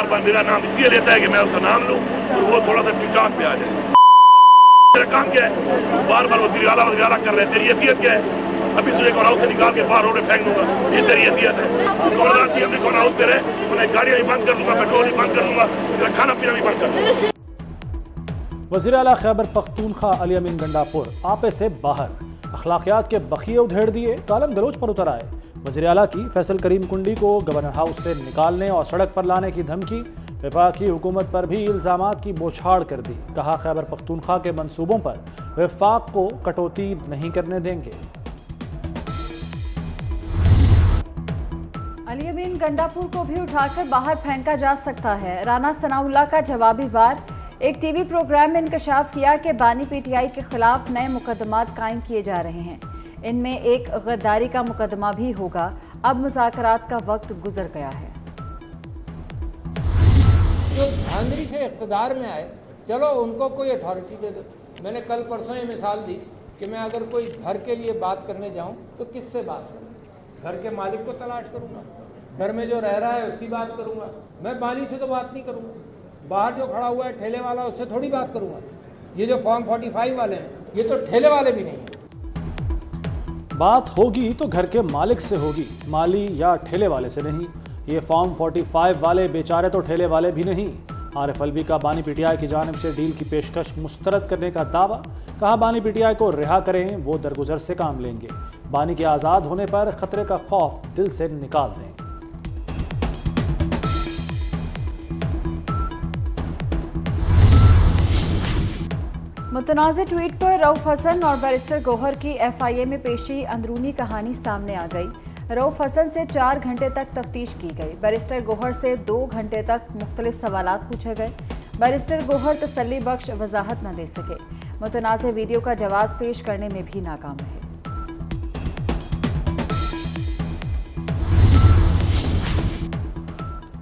बार बार मेरा नाम इसलिए लेता है कि मैं उसका नाम लूँ और वो थोड़ा सा टिकटॉक पे आ जाए। मेरा काम क्या है? बार बार वज़ीर आला कर रहे हैं, तेरी हैसियत क्या है? अभी तुझे कौन हाउस से निकाल के बाहर रोड पे फेंक दूंगा, ये तेरी हैसियत है? खबरदार थी अपने कौन हाउस पे रहे, उन्हें गाड़ियाँ भी बंद कर दूंगा, पेट्रोल भी बंद कर दूंगा, तेरा खाना पीना भी बंद कर दूंगा। वज़ीर आला खैबर पख्तूनख्वा अली अमीन गंडापुर आपे से बाहर, अखलाकियात के बखिए उधेड़ दिए, गालम गलोच पर उतर आए। वज़ीर आला की फैसल करीम कुंडी को गवर्नर हाउस से निकालने और सड़क पर लाने की धमकी, वफाकी हुकूमत पर भी इल्ज़ामात की बौछार कर दी। कहा खैबर पख्तूनख्वा के मंसूबों पर वफाक को कटौती नहीं करने देंगे। अली अमीन गंडापुर को भी उठाकर बाहर फेंका जा सकता है। राना सनाउल्लाह का जवाबी वार। एक टीवी प्रोग्राम में इंकशाफ किया कि बानी पीटीआई के खिलाफ नए मुकदमात कायम किए जा रहे हैं। इनमें एक गद्दारी का मुकदमा भी होगा। अब मुज़ाकरात का वक्त गुजर गया है। जो धांधली से इक़्तिदार में आए, चलो उनको कोई अथॉरिटी दे दो। मैंने कल परसों ये मिसाल दी कि मैं अगर कोई घर के लिए बात करने जाऊं तो किससे बात करूं? घर के मालिक को तलाश करूंगा, घर में जो रह रहा है उसकी बात करूंगा। मैं बानी से तो बात नहीं करूंगा, बाहर जो खड़ा हुआ है ठेले वाला उससे थोड़ी बात करूंगा। ये जो फॉर्म 45 वाले हैं ये तो ठेले वाले भी नहीं। बात होगी तो घर के मालिक से होगी, माली या ठेले वाले से नहीं। ये फॉर्म 45 वाले बेचारे तो ठेले वाले भी नहीं। आरिफ अलवी का बानी पीटीआई की जानिब से डील की पेशकश मुस्तरद करने का दावा। कहा बानी पीटीआई को रिहा करें, वो दरगुजर से काम लेंगे। बानी के आज़ाद होने पर खतरे का खौफ दिल से निकाल दें। मुतनाज़ ट्वीट पर रऊफ हसन और बैरिस्टर गौहर की FIA में पेशी अंदरूनी कहानी सामने आ गई। रऊफ हसन से 4 घंटे तक तफ्तीश की गई। बैरिस्टर गौहर से 2 घंटे तक मुख्तलिफ सवालात पूछे गए। बैरिस्टर गौहर तसल्ली बख्श वजाहत न दे सके। मुतनाज़ वीडियो का जवाब पेश करने में भी नाकाम रहे।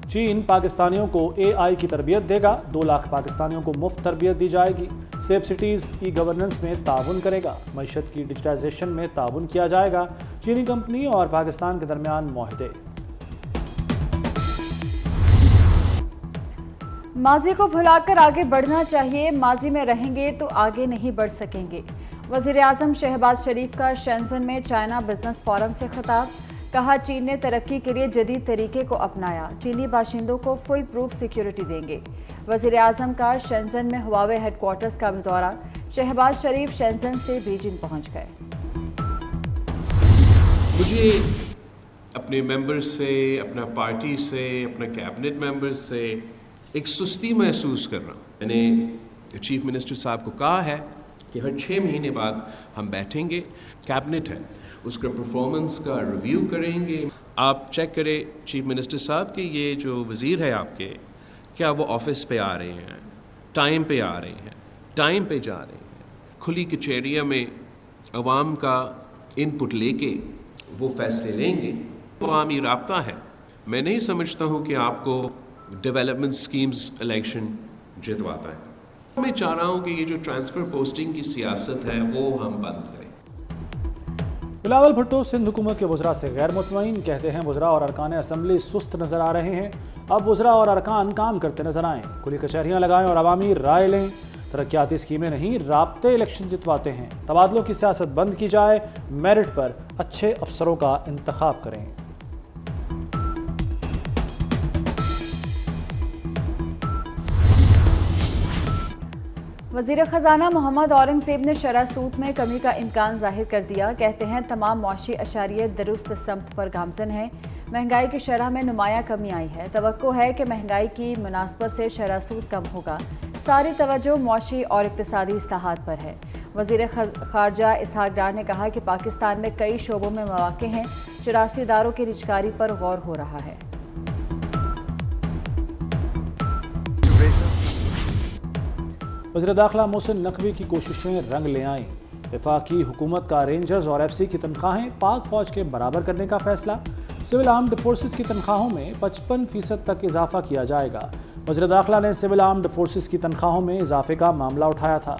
चीन पाकिस्तानियों को AI की तरबियत देगा। 2 लाख पाकिस्तानियों को मुफ्त तरबियत दी जाएगी। सेफ सिटीज़ ई गवर्नेंस में ताउन करेगा। मईशत की डिजिटाइजेशन में ताउन किया जाएगा। चीनी कंपनी और पाकिस्तान के दरमियान मुआहदे। माजी को भुलाकर आगे बढ़ना चाहिए, माजी में रहेंगे तो आगे नहीं बढ़ सकेंगे। वज़ीर आज़म शहबाज शरीफ का शेंज़न में चाइना बिजनेस फोरम से खिताब। कहा चीन ने तरक्की के लिए जदीद तरीके को अपनाया, चीनी बाशिंदों को फुल प्रूफ सिक्योरिटी देंगे। वज़ीर आज़म का शेंज़न में हुआवे हेडक्वार्टर्स का भी दौरा। शहबाज शरीफ शेंज़न से बीजिंग पहुंच गए। मुझे अपने मेंबर्स से, अपना पार्टी से, अपने कैबिनेट मेंबर्स से एक सुस्ती महसूस कर रहा हूँ। मैंने चीफ मिनिस्टर साहब को कहा है कि हर 6 महीने बाद हम बैठेंगे, कैबिनेट है उसका परफॉर्मेंस का रिव्यू करेंगे। आप चेक करें चीफ मिनिस्टर साहब कि ये जो वज़ीर है आपके, क्या वो ऑफिस पे आ रहे हैं, टाइम पे आ रहे हैं, टाइम पे जा रहे हैं, खुली कचहरियों में अवाम का इनपुट लेके वो फैसले लेंगे। तो आमी राब्ता है। मैं नहीं समझता हूँ कि आपको डेवलपमेंट स्कीम्स इलेक्शन जितवाता है। मैं चाह रहा हूँ कि ये जो ट्रांसफ़र पोस्टिंग की सियासत है वो हम बंद करें। बिलावल भुट्टो सिंध हुकूमत के वज़रा से गैर मुतमईन। कहते हैं वज़रा और अरकान असम्बली सुस्त नज़र आ रहे हैं। अब वज़रा और अरकान काम करते नजर आएँ, खुली कचहरियाँ लगाएं और अवामी राय लें। तरक्याती स्कीमें नहीं, राब्ते इलेक्शन जितवाते हैं। तबादलों की सियासत बंद की जाए, मेरिट पर अच्छे अफसरों का इंतखाब करें। वज़ीर ख़ज़ाना मोहम्मद औरंगज़ेब ने शरह सूद में कमी का इम्कान जाहिर कर दिया। कहते हैं तमाम मुआशी अशारियत दुरुस्त समत पर गामज़न है। महंगाई की शरह में नुमायाँ कमी आई है। तवक्को है कि महंगाई की मुनासबत से शरह सूद कम होगा। सारी तवज्जो मुआशी और इक़्तिसादी इस्लाहात पर है। वज़ीर ख़ारजा इसहाक़ डार ने कहा कि पाकिस्तान में कई शोबों में मौक़े हैं। 84 इदारों की रिजकारी पर गौर हो रहा है। वज़ीर दाखिला मोहसिन नकवी की कोशिशें रंग ले आईं। वफाकी हुकूमत का रेंजर्स और FC की तनख्वाहें पाक फ़ौज के बराबर करने का फैसला। सिविल आर्म्ड फोर्सेस की तनख्वाहों में 55% तक इजाफा किया जाएगा। वज़ीर दाखिला ने सिविल आर्म्ड फोर्सेस की तनख्वाहों में इजाफे का मामला उठाया था।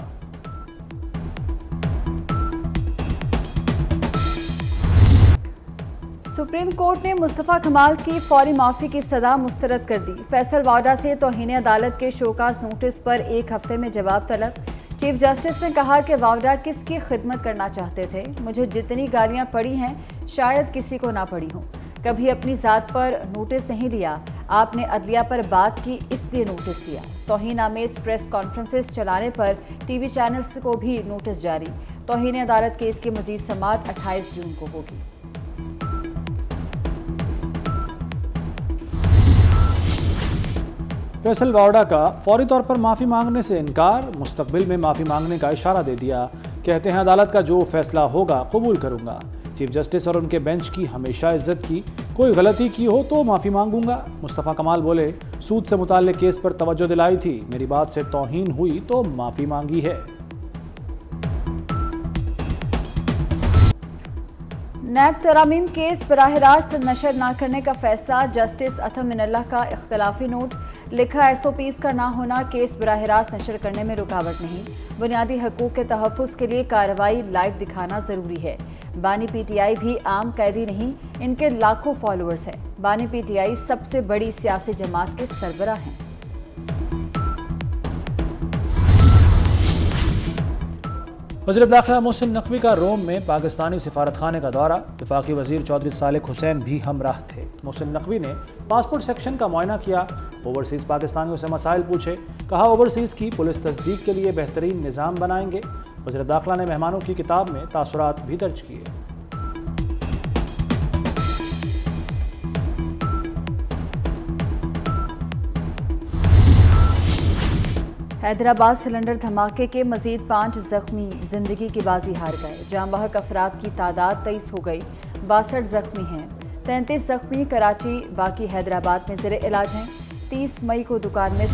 सुप्रीम कोर्ट ने मुस्तफ़ा कमाल की फौरी माफ़ी की सदा मुस्तरद कर दी। फैसल वावड़ा से तौहीन अदालत के शोकास नोटिस पर 1 हफ्ते में जवाब तलब। चीफ जस्टिस ने कहा कि वावड़ा किसकी खिदमत करना चाहते थे। मुझे जितनी गालियां पड़ी हैं शायद किसी को ना पड़ी हों। कभी अपनी ज़ात पर नोटिस नहीं लिया, आपने अदलिया पर बात की इसलिए नोटिस दिया। तौहीन आमेज प्रेस कॉन्फ्रेंसेस चलाने पर टीवी चैनल्स को भी नोटिस जारी। तौहीन अदालत केस की मजीद समाअत 28 जून को होगी। फैसल वावड़ा का फौरी तौर पर माफ़ी मांगने से इनकार, मुस्तकबिल में माफ़ी मांगने का इशारा दे दिया। कहते हैं अदालत का जो फैसला होगा कबूल करूंगा। चीफ जस्टिस और उनके बेंच की हमेशा इज्जत की, कोई गलती की हो तो माफ़ी मांगूंगा। मुस्तफ़ा कमाल बोले, सूद से मुताल्लिक केस पर तवज्जो दिलाई थी, मेरी बात से तौहीन हुई तो माफ़ी मांगी है। नैब तरामीम केस बराह रास्त नशर न करने का फैसला। जस्टिस अथम मिनल्लाह का इख्तलाफी नोट। लिखा SOPs का ना होना केस बराह रास्त नशर करने में रुकावट नहीं। बुनियादी हकूक़ के तहफ़्फ़ुज़ के लिए कार्रवाई लाइव दिखाना ज़रूरी है। बानी PTI भी आम कैदी नहीं, इनके लाखों फॉलोअर्स हैं। बानी PTI सबसे बड़ी सियासी जमात के सरबराह हैं। वज़ीर दाखिला मोहसिन नकवी का रोम में पाकिस्तानी सिफारत खाने का दौरा। वफाकी वज़ीर चौधरी सालिक हुसैन भी हमराह थे। मोहसिन नकवी ने पासपोर्ट सेक्शन का मुआयना किया, ओवरसीज़ पाकिस्तानियों से मसाइल पूछे। कहा ओवरसीज़ की पुलिस तस्दीक के लिए बेहतरीन निज़ाम बनाएंगे। वज़ीर दाखिला ने मेहमानों की किताब में तासुरात भी दर्ज किए। हैदराबाद सिलेंडर धमाके के मजीद 5 जख्मी जिंदगी की बाजी हार गए। जाम बहक अफराद की तादाद 23 हो गई, 62 जख्मी हैं। 33 जख्मी कराची, बाकी हैदराबाद में ज़ेरे इलाज हैं। 30 मई को दुकान में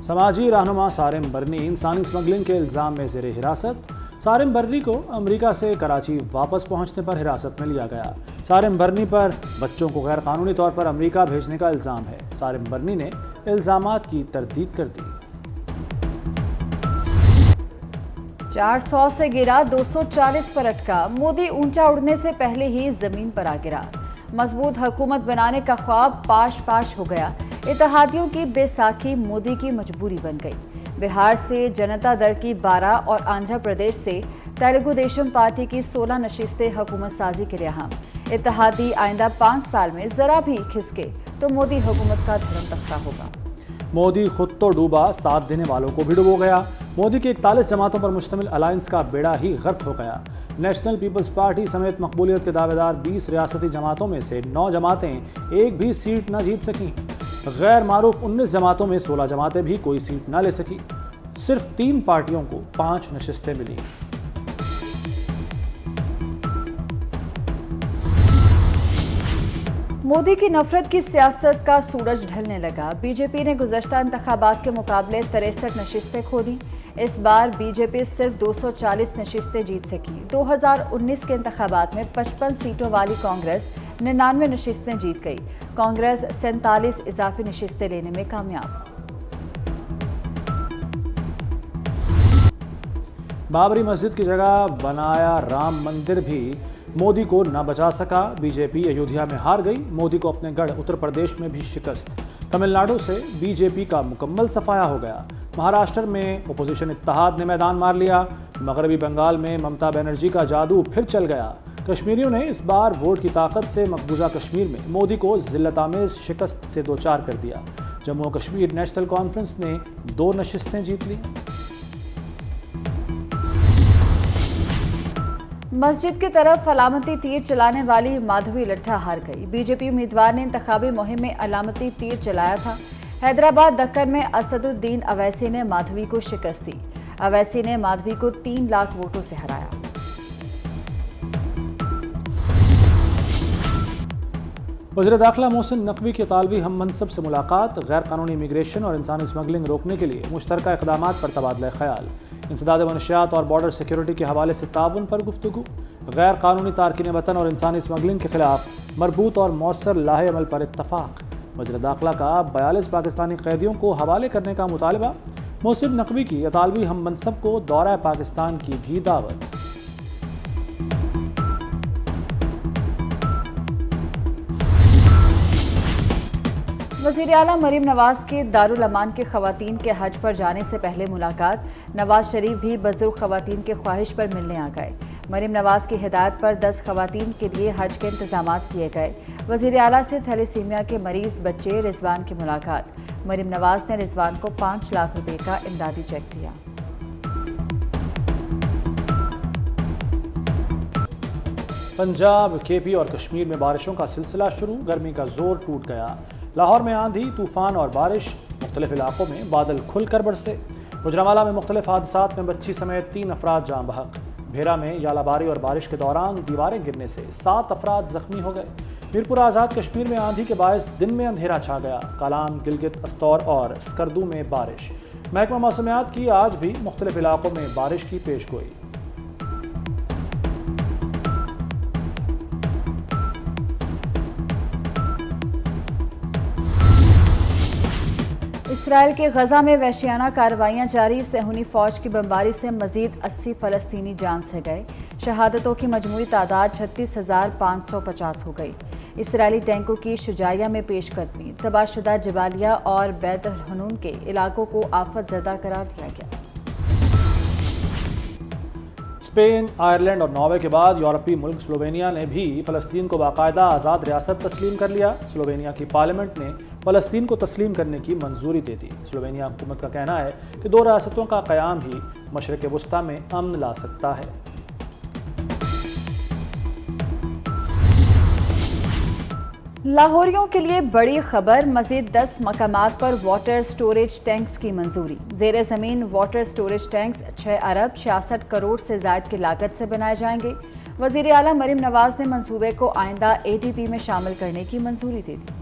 समाजी रहनुमा सारिम बर्नी इंसानी स्मगलिंग के इल्ज़ाम में ज़ेरे हिरासत। सारिम बर्नी को अमेरिका से कराची वापस पहुंचने पर हिरासत में लिया गया। सारिम बर्नी पर बच्चों को गैर कानूनी तौर पर अमेरिका भेजने का इल्ज़ाम है। सारिम बर्नी ने इल्ज़ामात की तरदीद कर दी। 400 से गिरा, 240 पर अटका। मोदी ऊंचा उड़ने से पहले ही जमीन पर आ गिरा। मजबूत हुकूमत बनाने का ख्वाब पाश पाश हो गया। इत्तेहादियों की बेसाखी मोदी की मजबूरी बन गई। बिहार से जनता दल की 12 और आंध्र प्रदेश से तेलुगु देशम पार्टी की 16 नशिस्तें हुकूमत साजी के लिए अहम। इत्तेहादी आइंदा 5 साल में जरा भी खिसके तो मोदी हुकूमत का धर्म तख्ता होगा। मोदी खुद तो डूबा, साथ देने वालों को भी डुबो गया। मोदी की 41 जमातों पर मुश्तमिल अलायंस का बेड़ा ही गर्क हो गया। नेशनल पीपल्स पार्टी समेत मकबूलियत के दावेदार 20 रियासती जमातों में से 9 जमातें एक भी सीट न जीत सकीं। गैर मारूफ 19 जमातों में 16 जमातें भी कोई सीट न ले सकी। सिर्फ 3 पार्टियों को 5 नशिस्तें मिली। मोदी की नफरत की सियासत का सूरज ढलने लगा। बीजेपी ने गुज़श्ता इंतखाबात के मुकाबले 63 नशिस्तें खो दी। इस बार बीजेपी सिर्फ 240 नशिस्तें जीत सकी। 2019 के इंतखाबात में 55 सीटों वाली कांग्रेस 99 नशिस्तें जीत गई। कांग्रेस 47 इजाफी नशिस्तें लेने में कामयाब। बाबरी मस्जिद की जगह बनाया राम मंदिर भी मोदी को न बचा सका। बीजेपी अयोध्या में हार गई। मोदी को अपने गढ़ उत्तर प्रदेश में भी शिकस्त। तमिलनाडु से बीजेपी का मुकम्मल सफाया हो गया। महाराष्ट्र में अपोजिशन इत्तेहाद ने मैदान मार लिया। मगरबी बंगाल में ममता बनर्जी का जादू फिर चल गया। कश्मीरियों ने इस बार वोट की ताकत से मकबूजा कश्मीर में मोदी को जिल्लतामेज शिकस्त से दो चार कर दिया। जम्मू और कश्मीर नेशनल कॉन्फ्रेंस ने 2 नशिस्तें जीत ली। मस्जिद की तरफ अलामती तीर चलाने वाली माधवी लट्ठा हार गई। बीजेपी उम्मीदवार ने इंतखाबी मुहिम में अलामती तीर चलाया था। हैदराबाद दक्कन में असदुद्दीन अवैसी ने माधवी को शिकस्त दी। अवैसी ने माधवी को 3 लाख वोटों से हराया। वज़ीर दाखिला मोहसिन नकवी के तालबी हम मनसब से मुलाकात। गैर कानूनी इमिग्रेशन और इंसानी स्मगलिंग रोकने के लिए मुश्तरका इक़दामात पर तबादला ख्याल। इंसदाद मनशियात और बॉर्डर सिक्योरिटी के हवाले से ताउन पर गुफ्तगू। गैर कानूनी तारकीन वतन और इंसानी स्मगलिंग के खिलाफ मरबूत और मौसर लाहे अमल पर इत्तफाक। वज़ीर दाखिला का 42 पाकिस्तानी कैदियों को हवाले करने का मुतालबा। मोहसिन नकवी की अतालवी हम मनसब को दौरा पाकिस्तान की भी दावत। वज़ीर आला मरीम नवाज की दारुल अमान के ख़वातीन के हज पर जाने से पहले मुलाकात। नवाज शरीफ भी बुज़ुर्ग ख़वातीन के ख्वाहिश पर मिलने आ गए। मरीम नवाज की हिदायत पर 10 ख़वातीन के लिए हज के इंतजामात किए गए। वज़ीर आला से थैलेसीमिया के मरीज बच्चे रिजवान की मुलाकात। मरीम नवाज ने रिजवान को 5 लाख रुपए का इमदादी चेक दिया। पंजाब, केपी और कश्मीर में बारिशों का सिलसिला शुरू। गर्मी का जोर टूट गया। लाहौर में आंधी, तूफान और बारिश। मुख्तलिफ इलाकों में बादल खुलकर बरसे। गुजरांवाला में मुख्तलिफ हादसात में बच्ची समेत 3 अफराद जाँ बहक। भेरा में यालाबारी और बारिश के दौरान दीवारें गिरने से 7 अफराद जख्मी हो गए। मीरपुर आज़ाद कश्मीर में आंधी के बायस दिन में अंधेरा छा गया। कालान, गिलगित, अस्तौर और स्कर्दू में बारिश। महकमा मौसमियात की आज भी मुख्तलिफ इलाकों में बारिश की पेशगोई। इसराइल के गजा में वहशियाना कार्रवाइयां जारी। सेहूनी फौज की बमबारी से मजीद 80 फ़लस्तीनी जान से गए। शहादतों की मजमूई तादाद 36,550 हो गई। इसराइली टैंकों की शुजाइया में पेशकदमी। तबाहशुदा जबालिया और बैत अल हनून के इलाकों को आफत ज़दा करार दिया गया। स्पेन, आयरलैंड और नॉर्वे के बाद यूरोपीय मुल्क स्लोवेनिया ने भी फ़लस्तीन को बाकायदा आज़ाद रियासत तस्लीम कर लिया। स्लोवेनिया की पार्लियामेंट ने फ़लस्तीन को तस्लीम करने की मंजूरी दे दी। स्लोवेनिया हुकूमत का कहना है कि 2 रियासतों का क़याम ही मशरक़ वस्ता में अमन ला सकता है। लाहौरियों के लिए बड़ी खबर। मज़ीद 10 मकामात पर वाटर स्टोरेज टैंक्स की मंजूरी। ज़ेर ज़मीन वाटर स्टोरेज टैंक्स 6 अरब 66 करोड़ से ज़ायद की लागत से बनाए जाएंगे। वज़ीर आला मरीम नवाज ने मंसूबे को आइंदा ATP में शामिल करने की मंजूरी दे दी।